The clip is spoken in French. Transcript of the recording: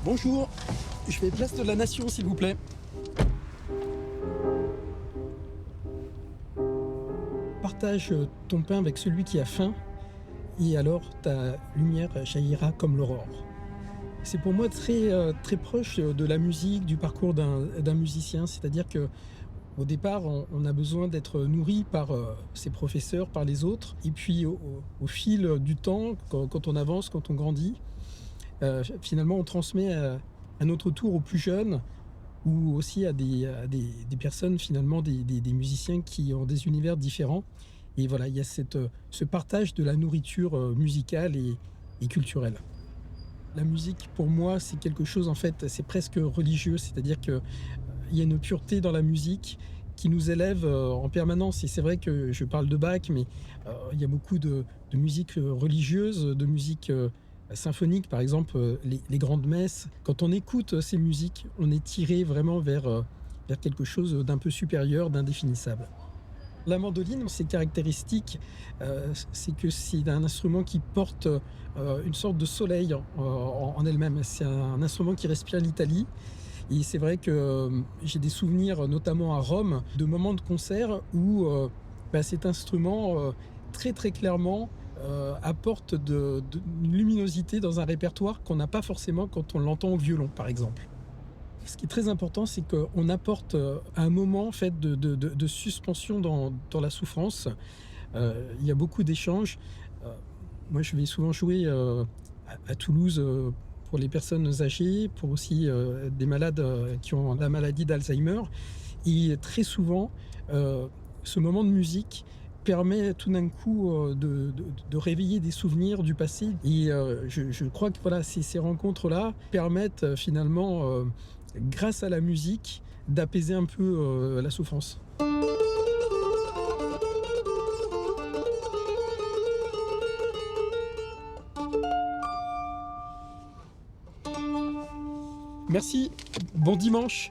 Bonjour, je fais place de la Nation s'il vous plaît. Partage ton pain avec celui qui a faim et alors ta lumière jaillira comme l'aurore. C'est pour moi très proche de la musique, du parcours d'un musicien, c'est-à-dire que au départ, on a besoin d'être nourri par ses professeurs, par les autres, et puis au fil du temps, quand on avance, quand on grandit, finalement on transmet à notre tour aux plus jeunes ou aussi à des personnes finalement, des musiciens qui ont des univers différents. Et voilà, il y a ce partage de la nourriture musicale et culturelle. La musique, pour moi, c'est quelque chose, en fait, c'est presque religieux, c'est-à-dire qu'il y a une pureté dans la musique qui nous élève en permanence. Et c'est vrai que je parle de Bach, mais il y a beaucoup de musique religieuse, de musique symphonique, par exemple, les grandes messes. Quand on écoute ces musiques, on est tiré vraiment vers quelque chose d'un peu supérieur, d'indéfinissable. La mandoline, ses caractéristiques, c'est que c'est un instrument qui porte une sorte de soleil en elle-même. C'est un instrument qui respire l'Italie. Et c'est vrai que j'ai des souvenirs, notamment à Rome, de moments de concert où cet instrument, très très clairement, apporte une luminosité dans un répertoire qu'on n'a pas forcément quand on l'entend au violon, par exemple. Ce qui est très important, c'est qu'on apporte un moment en fait, de suspension dans la souffrance. Il y a beaucoup d'échanges. Euh, Moi, je vais souvent jouer à Toulouse pour les personnes âgées, pour aussi des malades qui ont la maladie d'Alzheimer. Et très souvent, euh, ce moment de musique permet tout d'un coup de réveiller des souvenirs du passé. Et je crois que voilà, ces rencontres-là permettent finalement, grâce à la musique, d'apaiser un peu la souffrance. Merci, bon dimanche.